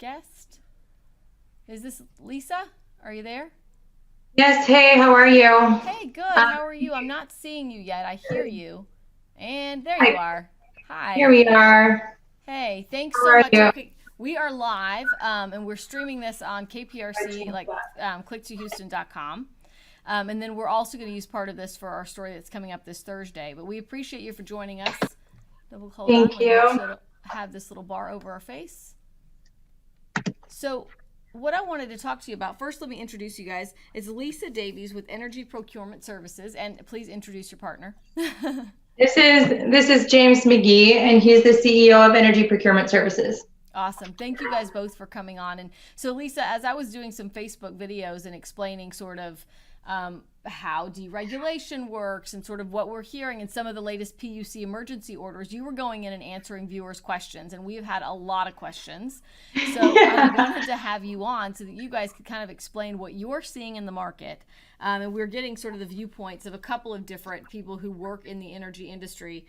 guest. Is this Lisa? Are you there? Yes, hey, how are you? Hey, good. Um, How are you? I'm not seeing you yet. I hear you. And there you Hi, are. here Hi. we are. Hey, thanks How so are much. you? Okay, we are live, and we're streaming this on KPRC, like click2houston.com. And then we're also going to use part of this for our story that's coming up this Thursday. But we appreciate you for joining us. Hold on. Thank Let me make you. sure I don't have this little bar over our face. So, what I wanted to talk to you about first, let me introduce you guys. It's Lisa Davies with Energy Procurement Services, and please introduce your partner. This is James McGee, and he's the CEO of Energy Procurement Services. Awesome. Thank you guys both for coming on. And so, Lisa, as I was doing some Facebook videos and explaining sort of how deregulation works and sort of what we're hearing in some of the latest PUC emergency orders, you were going in and answering viewers' questions, and we've had a lot of questions. So I wanted to have you on so that you guys could kind of explain what you're seeing in the market. And we're getting sort of the viewpoints of a couple of different people who work in the energy industry.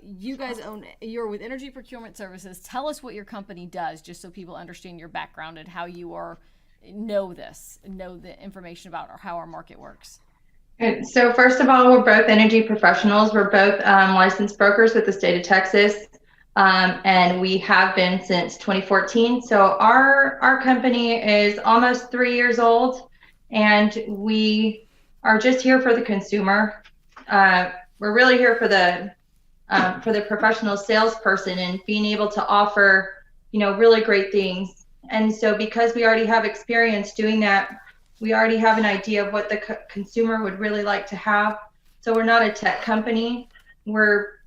You're with Energy Procurement Services. Tell us what your company does, just so people understand your background and how you know the information about how our market works. And so first of all, we're both energy professionals. We're both licensed brokers with the state of Texas, and we have been since 2014. So our company is almost 3 years old, and we are just here for the consumer. We're really here for the professional salesperson and being able to offer, really great things. And so because we already have experience doing that, we already have an idea of what the consumer would really like to have. So we're not a tech company. We're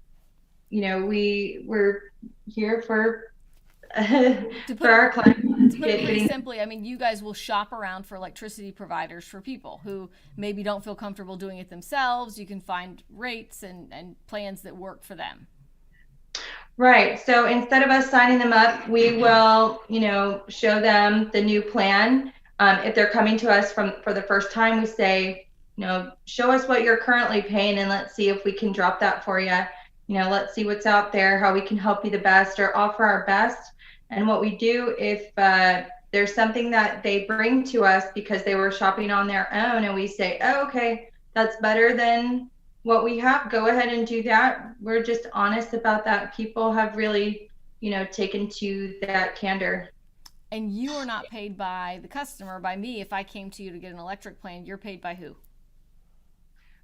here for for our clients. To put it pretty simply, I mean, you guys will shop around for electricity providers for people who maybe don't feel comfortable doing it themselves. You can find rates and plans that work for them. Right. So instead of us signing them up, we will, show them the new plan. If they're coming to us for the first time, we say, show us what you're currently paying and let's see if we can drop that for you. Let's see what's out there, how we can help you the best or offer our best. And what we do if there's something that they bring to us because they were shopping on their own and we say, oh, okay, that's better than what we have, go ahead and do that. We're just honest about that. People have really, taken to that candor. And you are not paid by the customer, by me. If I came to you to get an electric plan, you're paid by who?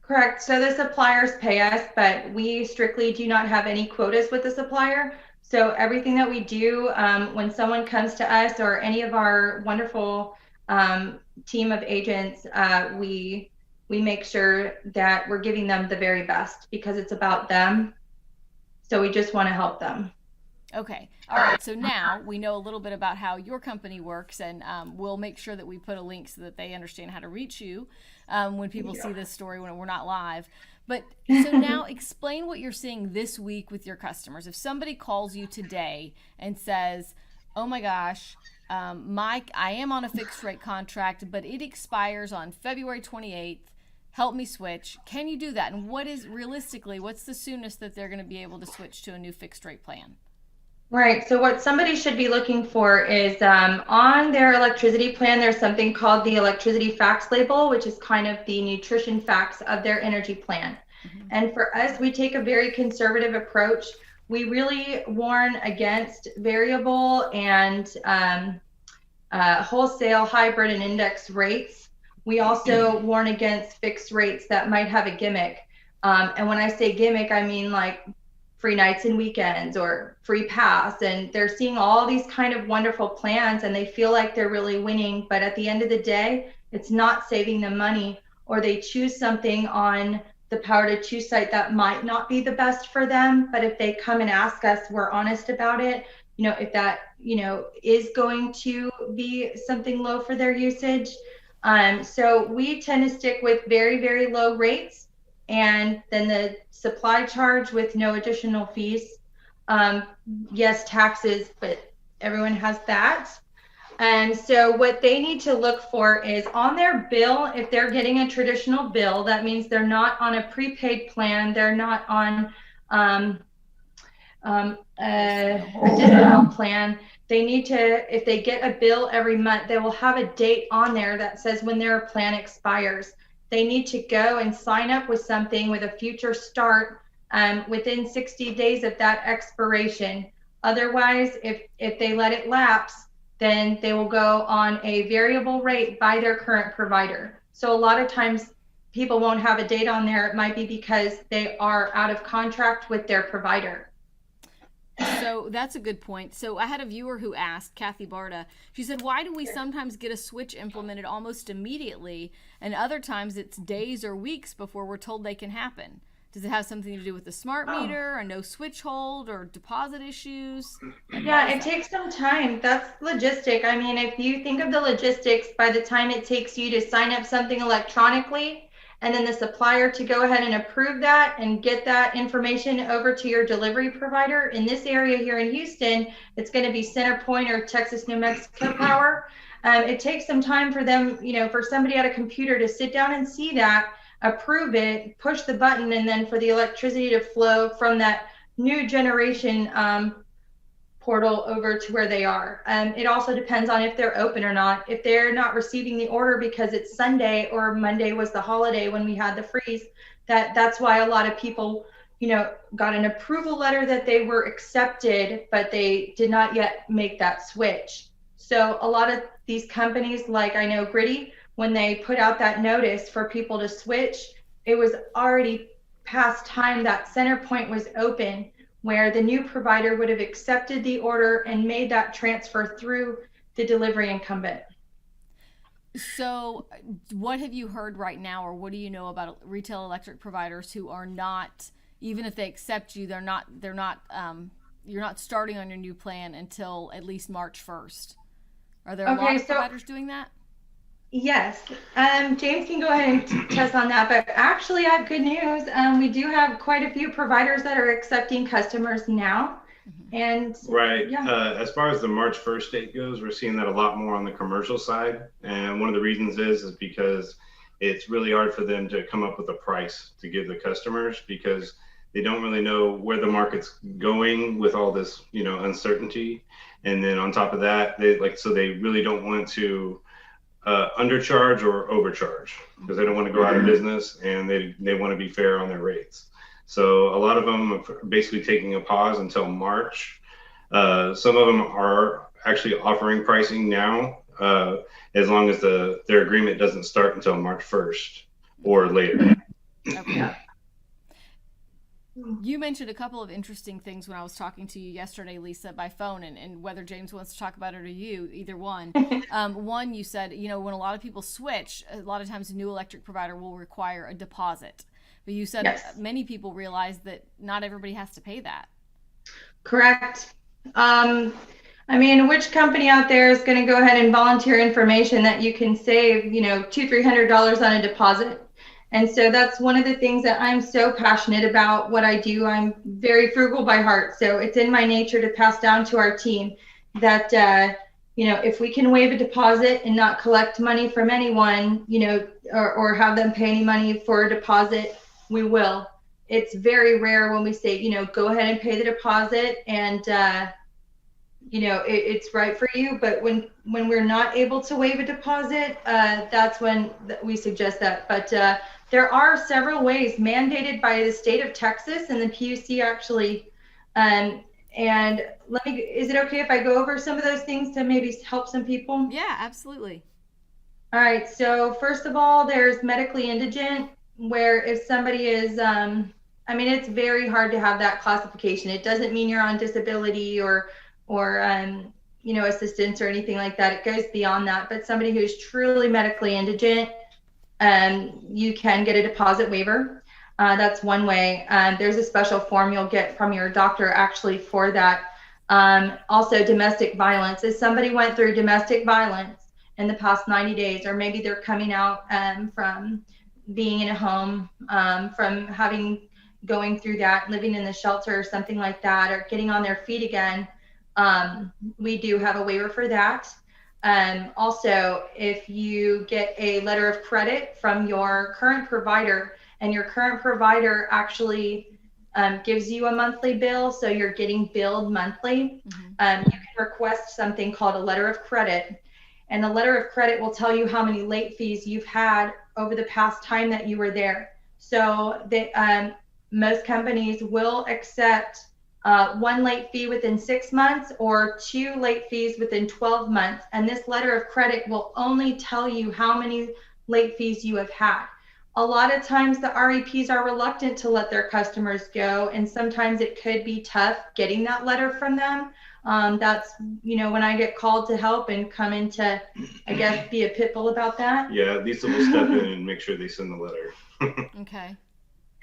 Correct. So the suppliers pay us, but we strictly do not have any quotas with the supplier. So everything that we do, when someone comes to us or any of our wonderful team of agents, we make sure that we're giving them the very best because it's about them. So we just want to help them. Okay. All right. So now we know a little bit about how your company works, and we'll make sure that we put a link so that they understand how to reach you when people see this story when we're not live. But so now explain what you're seeing this week with your customers. If somebody calls you today and says, oh my gosh, Mike, I am on a fixed rate contract, but it expires on February 28th. Help me switch. Can you do that? And what's the soonest that they're going to be able to switch to a new fixed rate plan? Right. So what somebody should be looking for is on their electricity plan, there's something called the electricity facts label, which is kind of the nutrition facts of their energy plan. Mm-hmm. And for us, we take a very conservative approach. We really warn against variable and wholesale, hybrid, and index rates. We also warn against fixed rates that might have a gimmick. And when I say gimmick, I mean like free nights and weekends or free pass. And they're seeing all these kind of wonderful plans and they feel like they're really winning. But at the end of the day, it's not saving them money, or they choose something on the Power to Choose site that might not be the best for them. But if they come and ask us, we're honest about it. If that, is going to be something low for their usage. So we tend to stick with very, very low rates, and then the supply charge with no additional fees. Yes, taxes, but everyone has that. And so what they need to look for is on their bill, if they're getting a traditional bill, that means they're not on a prepaid plan, they're not on a discount plan, they need to, if they get a bill every month, they will have a date on there that says when their plan expires. They need to go and sign up with something with a future start within 60 days of that expiration. Otherwise, if they let it lapse, then they will go on a variable rate by their current provider. So a lot of times people won't have a date on there. It might be because they are out of contract with their provider. So that's a good point. So I had a viewer who asked, Kathy Barta, she said, why do we sometimes get a switch implemented almost immediately, and other times it's days or weeks before we're told they can happen? Does it have something to do with the smart meter, a no switch hold, or deposit issues? Yeah, it takes some time. That's logistic. I mean, if you think of the logistics, by the time it takes you to sign up something electronically, and then the supplier to go ahead and approve that and get that information over to your delivery provider. In this area here in Houston, it's going to be CenterPoint or Texas New Mexico Power. It takes some time for them, for somebody at a computer to sit down and see that, approve it, push the button, and then for the electricity to flow from that new generation portal over to where they are. It also depends on if they're open or not. If they're not receiving the order because it's Sunday or Monday was the holiday when we had the freeze, that's why a lot of people, got an approval letter that they were accepted, but they did not yet make that switch. So a lot of these companies, like I know Gritty, when they put out that notice for people to switch, it was already past time that CenterPoint was open, where the new provider would have accepted the order and made that transfer through the delivery incumbent. So what have you heard right now, or what do you know about retail electric providers who are not, even if they accept you, you're not starting on your new plan until at least March 1st? Are there a lot of providers doing that? Yes, James can go ahead and test on that, but actually I have good news. We do have quite a few providers that are accepting customers now. And right. Yeah. As far as the March 1st date goes, we're seeing that a lot more on the commercial side. And one of the reasons is because it's really hard for them to come up with a price to give the customers, because they don't really know where the market's going with all this, uncertainty. And then on top of that, they really don't want to undercharge or overcharge, because they don't want to go out of business, and they want to be fair on their rates. So a lot of them are basically taking a pause until March. Some of them are actually offering pricing now, as long as their agreement doesn't start until March 1st or later. Okay. You mentioned a couple of interesting things when I was talking to you yesterday, Lisa, by phone, and whether James wants to talk about it or you, either one. One, you said, when a lot of people switch, a lot of times a new electric provider will require a deposit. But you said yes, many people realize that not everybody has to pay that. Correct. Which company out there is going to go ahead and volunteer information that you can save, $200-$300 on a deposit? And so that's one of the things that I'm so passionate about what I do. I'm very frugal by heart. So it's in my nature to pass down to our team that, if we can waive a deposit and not collect money from anyone, or have them pay any money for a deposit, we will. It's very rare when we say, go ahead and pay the deposit and, it's right for you. But when we're not able to waive a deposit, that's when we suggest that. But there are several ways mandated by the state of Texas and the PUC actually. And is it okay if I go over some of those things to maybe help some people? Yeah, absolutely. All right. So first of all, there's medically indigent, where if somebody is, it's very hard to have that classification. It doesn't mean you're on disability or assistance or anything like that. It goes beyond that. But somebody who's truly medically indigent, you can get a deposit waiver. That's one way. There's a special form you'll get from your doctor actually for that. Also, domestic violence. If somebody went through domestic violence in the past 90 days, or maybe they're coming out from being in a home, from going through that, living in the shelter or something like that, or getting on their feet again, we do have a waiver for that. Also, if you get a letter of credit from your current provider, and your current provider actually gives you a monthly bill, so you're getting billed monthly. You can request something called a letter of credit, and a letter of credit will tell you how many late fees you've had over the past time that you were there. So most companies will accept one late fee within 6 months or 2 late fees within 12 months. And this letter of credit will only tell you how many late fees you have had. A lot of times the REPs are reluctant to let their customers go, and sometimes it could be tough getting that letter from them. That's, when I get called to help and come in to, I guess, be a pit bull about that. Yeah, Lisa will step in and make sure they send the letter. Okay.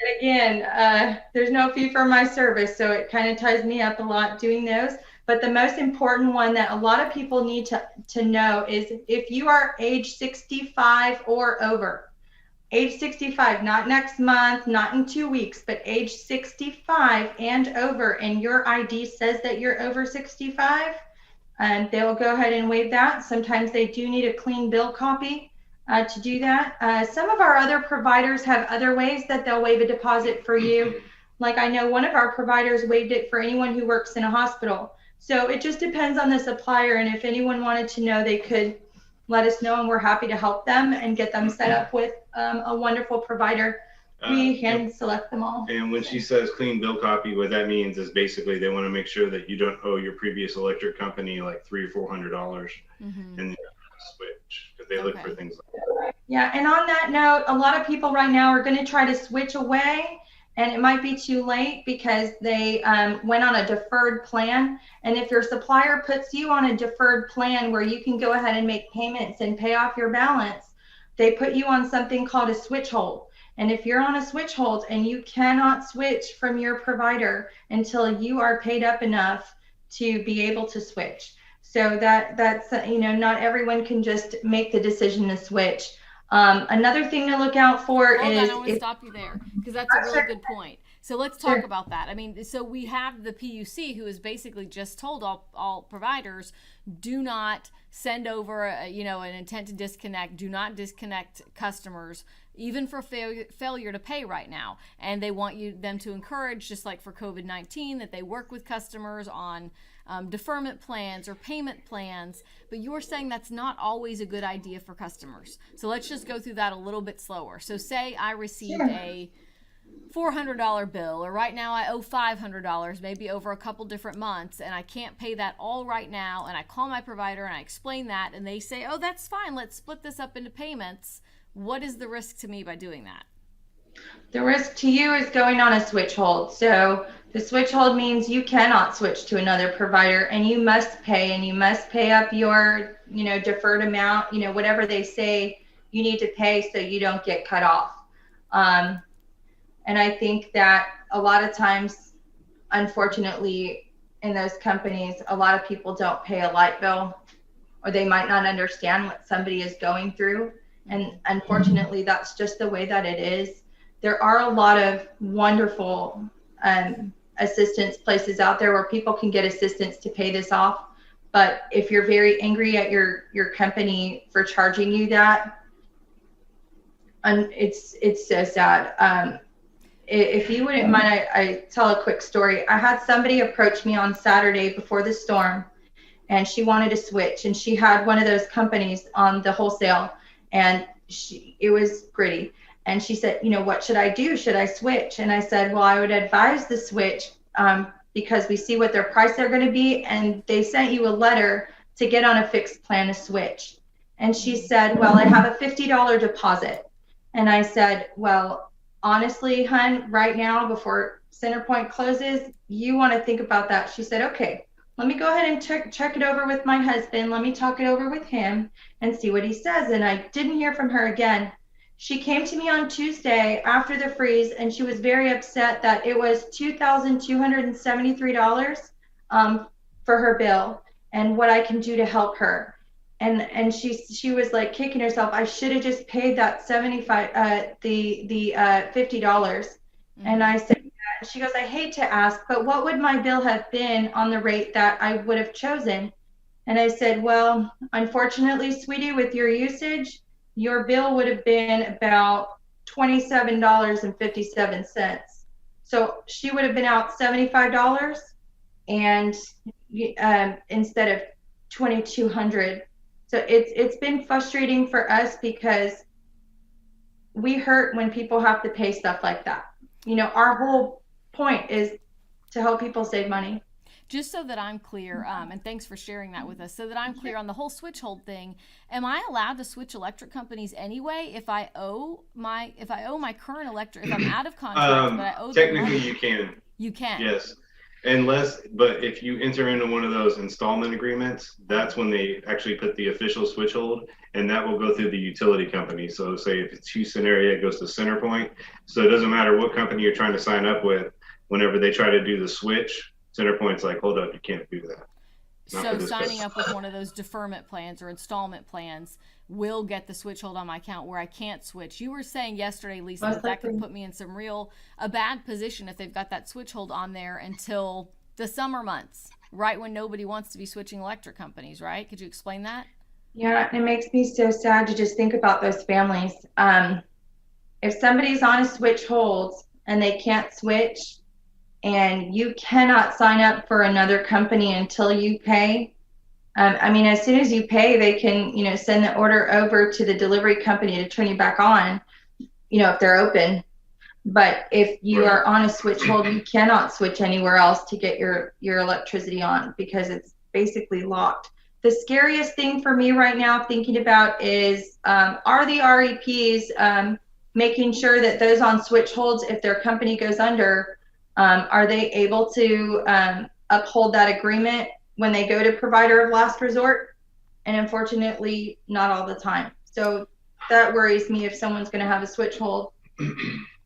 And again, there's no fee for my service, so it kind of ties me up a lot doing those. But the most important one that a lot of people need to know is if you are age 65 or over, age 65, not next month, not in 2 weeks, but age 65 and over, and your ID says that you're over 65, and they'll go ahead and waive that. Sometimes they do need a clean bill copy to do that. Some of our other providers have other ways that they'll waive a deposit for you. Like I know one of our providers waived it for anyone who works in a hospital. So it just depends on the supplier, and if anyone wanted to know, they could let us know, and we're happy to help them and get them set up with a wonderful provider. We hand select them all. And when she says clean bill copy, what that means is basically they want to make sure that you don't owe your previous electric company like $300 or $400 and then switch, because they look for things like that. Yeah, and on that note, a lot of people right now are going to try to switch away, and it might be too late because they went on a deferred plan. And if your supplier puts you on a deferred plan where you can go ahead and make payments and pay off your balance, they put you on something called a switch hold. And if you're on a switch hold and you cannot switch from your provider until you are paid up enough to be able to switch. So that's, not everyone can just make the decision to switch. Another thing to look out for Hold is... on, I want to stop you there because that's a really good point. So let's talk about that. I mean, so we have the PUC who has basically just told all providers, do not send over, an intent to disconnect. Do not disconnect customers, even for failure to pay right now. And they want them to encourage, just like for COVID-19, that they work with customers on deferment plans or payment plans. But you're saying that's not always a good idea for customers. So let's just go through that a little bit slower. So say I received a $400 bill, or right now I owe $500, maybe over a couple different months, and I can't pay that all right now, and I call my provider and I explain that, and they say, oh, that's fine, let's split this up into payments. What is the risk to me by doing that? The risk to you is going on a switch hold. So the switch hold means you cannot switch to another provider, and you must pay up your, deferred amount, whatever they say you need to pay so you don't get cut off. And I think that a lot of times, unfortunately, in those companies, a lot of people don't pay a light bill, or they might not understand what somebody is going through. And unfortunately, that's just the way that it is. There are a lot of wonderful assistance places out there where people can get assistance to pay this off. But if you're very angry at your company for charging you that, it's so sad. If you wouldn't mind, I tell a quick story. I had somebody approach me on Saturday before the storm, and she wanted to switch, and she had one of those companies on the wholesale, and it was gritty. And she said, what should I do? Should I switch? And I said, well, I would advise the switch because we see what their price are going to be, and they sent you a letter to get on a fixed plan to switch. And she said, well, I have a $50 deposit. And I said, well, honestly, hun, right now before Centerpoint closes, you want to think about that. She said, okay, let me go ahead and check it over with my husband. Let me talk it over with him and see what he says. And I didn't hear from her again. She came to me on Tuesday after the freeze, and she was very upset that it was $2,273 for her bill and what I can do to help her. And she was like kicking herself. I should have just paid that $50. And I said, yeah. She goes, I hate to ask, but what would my bill have been on the rate that I would have chosen? And I said, well, unfortunately, sweetie, with your usage, your bill would have been about $27.57. So she would have been out $75 and instead of $2,200. So it's been frustrating for us because we hurt when people have to pay stuff like that. You know, our whole point is to help people save money. Just so that I'm clear, and thanks for sharing that with us, so that I'm clear on the whole switch hold thing, am I allowed to switch electric companies anyway if I owe my current electric, if I'm out of contract, but I owe them technically money? you can. You can. Yes. But if you enter into one of those installment agreements, that's when they actually put the official switch hold, and that will go through the utility company. So say if it's Houston area, it goes to CenterPoint. So it doesn't matter what company you're trying to sign up with, whenever they try to do the switch, CenterPoint's like, hold up, you can't do that. So signing up with one of those deferment plans or installment plans will get the switch hold on my account where I can't switch. You were saying yesterday, Lisa, that could put me in a bad position if they've got that switch hold on there until the summer months, right when nobody wants to be switching electric companies, right? Could you explain that? Yeah, it makes me so sad to just think about those families. If somebody's on a switch hold and they can't switch, and you cannot sign up for another company until you pay. I mean, as soon as you pay, they can, you know, send the order over to the delivery company to turn you back on, you know, if they're open. But if you are on a switch hold, you cannot switch anywhere else to get your electricity on because it's basically locked. The scariest thing for me right now thinking about is, are the REPs making sure that those on switch holds, if their company goes under, are they able to uphold that agreement when they go to provider of last resort? And unfortunately, not all the time. So that worries me if someone's going to have a switch hold.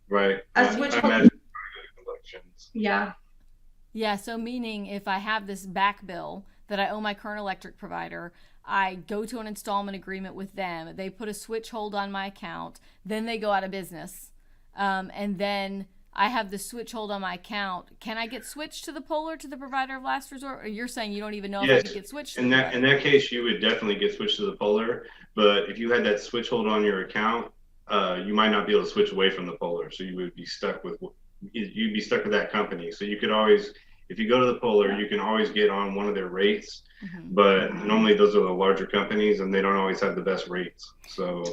Right. A switch hold. Imagine Yeah. Yeah, so meaning if I have this back bill that I owe my current electric provider, I go to an installment agreement with them. They put a switch hold on my account. Then they go out of business. And then I have the switch hold on my account. Can I get switched to the pole or to the provider of last resort? Or you're saying you don't even know if I could get switched? In that case, you would definitely get switched to the Polar. But if you had that switch hold on your account, you might not be able to switch away from the Polar. So you would be stuck with that company. So you could always, if you go to the Polar, you can always get on one of their rates. Mm-hmm. But normally those are the larger companies, and they don't always have the best rates. So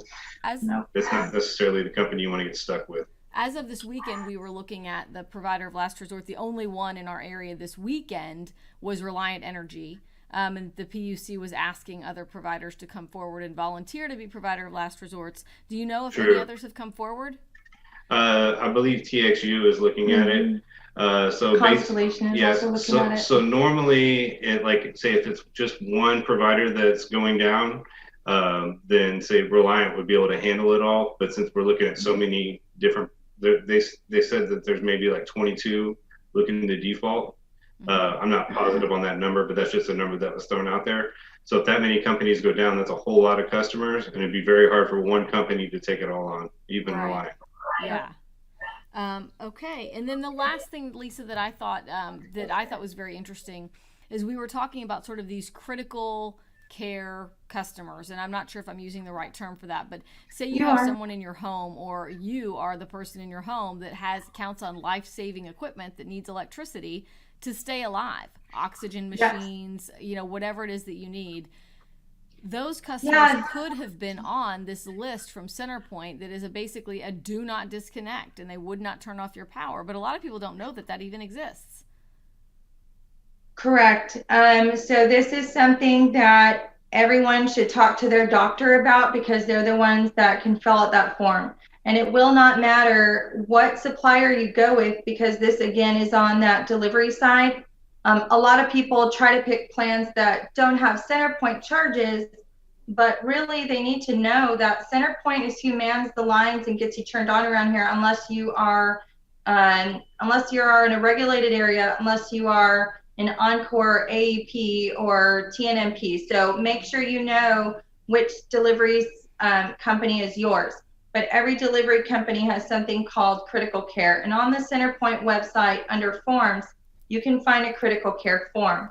that's not necessarily the company you want to get stuck with. As of this weekend, we were looking at the provider of last resort. The only one in our area this weekend was Reliant Energy. And the PUC was asking other providers to come forward and volunteer to be provider of last resorts. Do you know if any others have come forward? I believe TXU is looking at it. So Constellation is also looking at it. So normally, like say if it's just one provider that's going down, then say Reliant would be able to handle it all. But since we're looking at so many different, they said that there's maybe like 22 looking to default. I'm not positive on that number, but that's just a number that was thrown out there. So if that many companies go down, that's a whole lot of customers, and it'd be very hard for one company to take it all on, even Reliant. Yeah. Okay. And then the last thing, Lisa, that I thought was very interesting is we were talking about sort of these critical care customers, and I'm not sure if I'm using the right term for that, but say you have someone in your home, or you are the person in your home that counts on life-saving equipment that needs electricity to stay alive, oxygen machines, whatever it is that you need. Those customers could have been on this list from CenterPoint that is basically a do not disconnect, and they would not turn off your power. But a lot of people don't know that even exists. Correct. So this is something that everyone should talk to their doctor about, because they're the ones that can fill out that form. And it will not matter what supplier you go with, because this again is on that delivery side. A lot of people try to pick plans that don't have CenterPoint charges, but really they need to know that CenterPoint is who mans the lines and gets you turned on around here, unless you are in a regulated area, unless you are an Encore AEP or TNMP. So make sure you know which deliveries company is yours. But every delivery company has something called critical care. And on the CenterPoint website under forms, you can find a critical care form,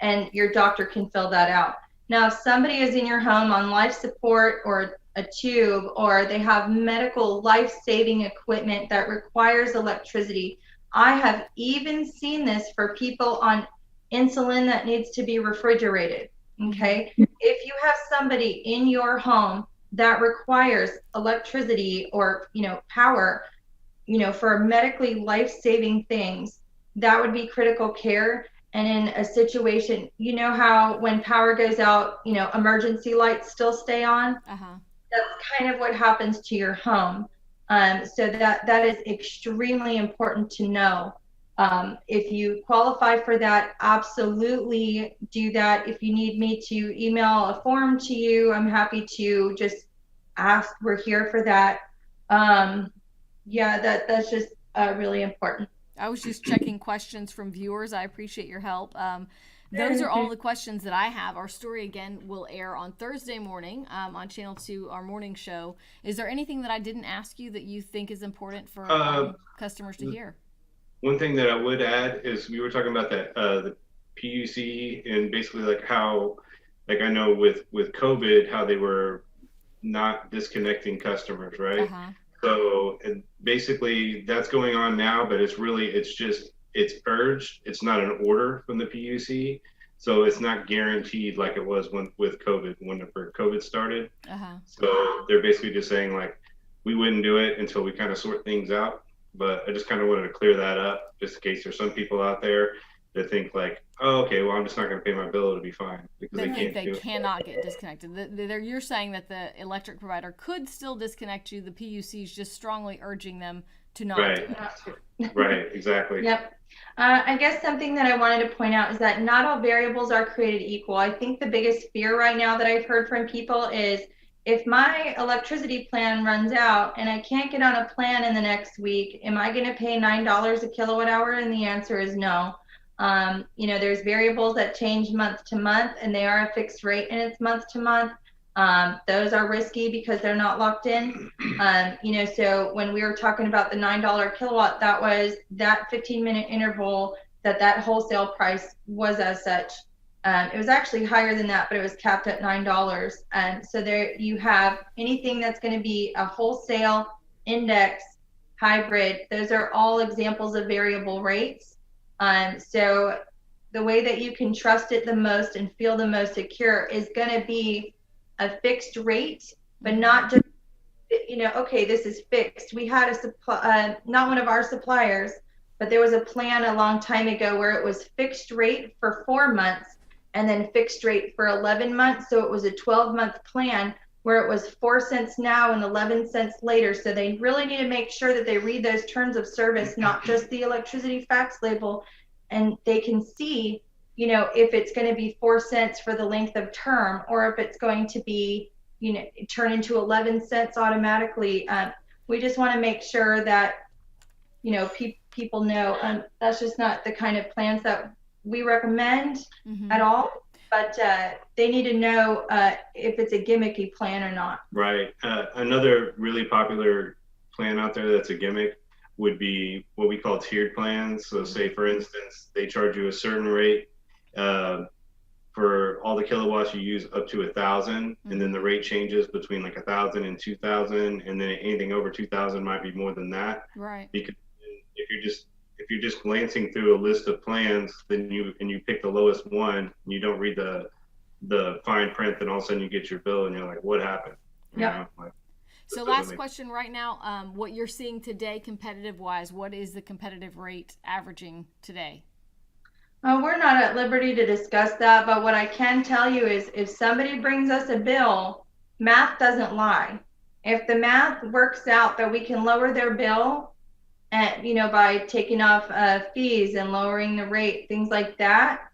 and your doctor can fill that out. Now, if somebody is in your home on life support or a tube, or they have medical life-saving equipment that requires electricity, I have even seen this for people on insulin that needs to be refrigerated. Okay. If you have somebody in your home that requires electricity or, power, for medically life-saving things, that would be critical care. And in a situation, how when power goes out, emergency lights still stay on. That's kind of what happens to your home. So that is extremely important to know. If you qualify for that, absolutely do that. If you need me to email a form to you, I'm happy to just ask. We're here for that. That's just really important. I was just checking questions from viewers. I appreciate your help. Those are all the questions that I have. Our story, again, will air on Thursday morning on Channel 2, our morning show. Is there anything that I didn't ask you that you think is important for customers to hear? One thing that I would add is we were talking about that the PUC and basically like how, like I know with COVID, how they were not disconnecting customers, right? So and basically that's going on now, but it's urged. It's not an order from the PUC. So it's not guaranteed like it was with COVID, whenever COVID started. So they're basically just saying like, we wouldn't do it until we kind of sort things out. But I just kind of wanted to clear that up just in case there's some people out there that think like, oh, okay, well, I'm just not going to pay my bill. It'll be fine. Because they cannot get disconnected. You're saying that the electric provider could still disconnect you. The PUC is just strongly urging them to not do it. Right, exactly. Yep. I guess something that I wanted to point out is that not all variables are created equal. I think the biggest fear right now that I've heard from people is, if my electricity plan runs out and I can't get on a plan in the next week, am I going to pay $9 a kilowatt hour? And the answer is no. There's variables that change month to month, and they are a fixed rate and it's month to month. Those are risky because they're not locked in. So when we were talking about the $9 kilowatt, that was that 15-minute interval that wholesale price was as such. It was actually higher than that, but it was capped at $9. And so there you have anything that's going to be a wholesale, index, hybrid. Those are all examples of variable rates. So the way that you can trust it the most and feel the most secure is going to be a fixed rate, but not just, okay, this is fixed. We had a supply, not one of our suppliers, but there was a plan a long time ago where it was fixed rate for 4 months and then fixed rate for 11 months. So it was a 12-month plan where it was 4 cents now and 11 cents later. So they really need to make sure that they read those terms of service, not just the electricity facts label, and they can see, if it's going to be 4 cents for the length of term, or if it's going to be, turn into 11 cents automatically. We just want to make sure that, people know that's just not the kind of plans that we recommend at all, but they need to know if it's a gimmicky plan or not. Right. Another really popular plan out there that's a gimmick would be what we call tiered plans. So say, for instance, they charge you a certain rate for all the kilowatts you use up to 1,000, and then the rate changes between like 1,000 and 2,000, and then anything over 2,000 might be more than that. Right. Because if you're just glancing through a list of plans, then you pick the lowest one, and you don't read the fine print, then all of a sudden you get your bill and you're like, what happened? Yeah. So last question right now, what you're seeing today competitive wise, what is the competitive rate averaging today? We're not at liberty to discuss that, but what I can tell you is if somebody brings us a bill, math doesn't lie. If the math works out that we can lower their bill, and by taking off fees and lowering the rate, things like that,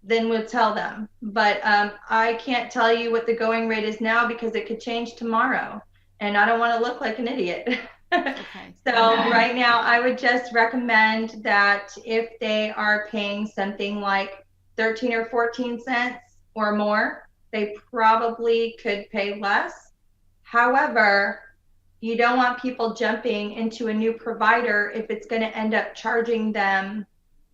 then we'll tell them. But I can't tell you what the going rate is now because it could change tomorrow, and I don't want to look like an idiot. Okay. So right now, I would just recommend that if they are paying something like 13 or 14 cents or more, they probably could pay less. However, you don't want people jumping into a new provider if it's going to end up charging them,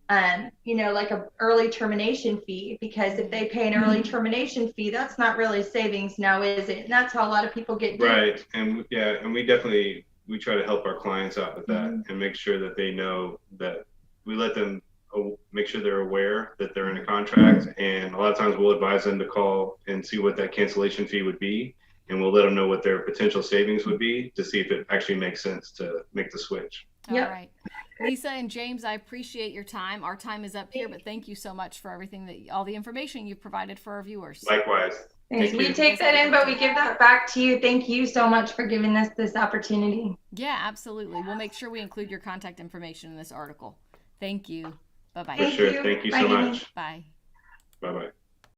like an early termination fee, because if they pay an early termination fee, that's not really savings now, is it? And that's how a lot of people get duped. Right. And we definitely we try to help our clients out with that and make sure that they know that we let them make sure they're aware that they're in a contract. And a lot of times we'll advise them to call and see what that cancellation fee would be. And we'll let them know what their potential savings would be to see if it actually makes sense to make the switch. All right. Lisa and James, I appreciate your time. Our time is up here, but thank you so much for everything all the information you've provided for our viewers. Likewise. Thanks. We take that in, but we give that back to you. Thank you so much for giving us this opportunity. Yeah, absolutely. We'll make sure we include your contact information in this article. Thank you. Bye-bye. For sure. Thank you so much. Bye. Bye-bye.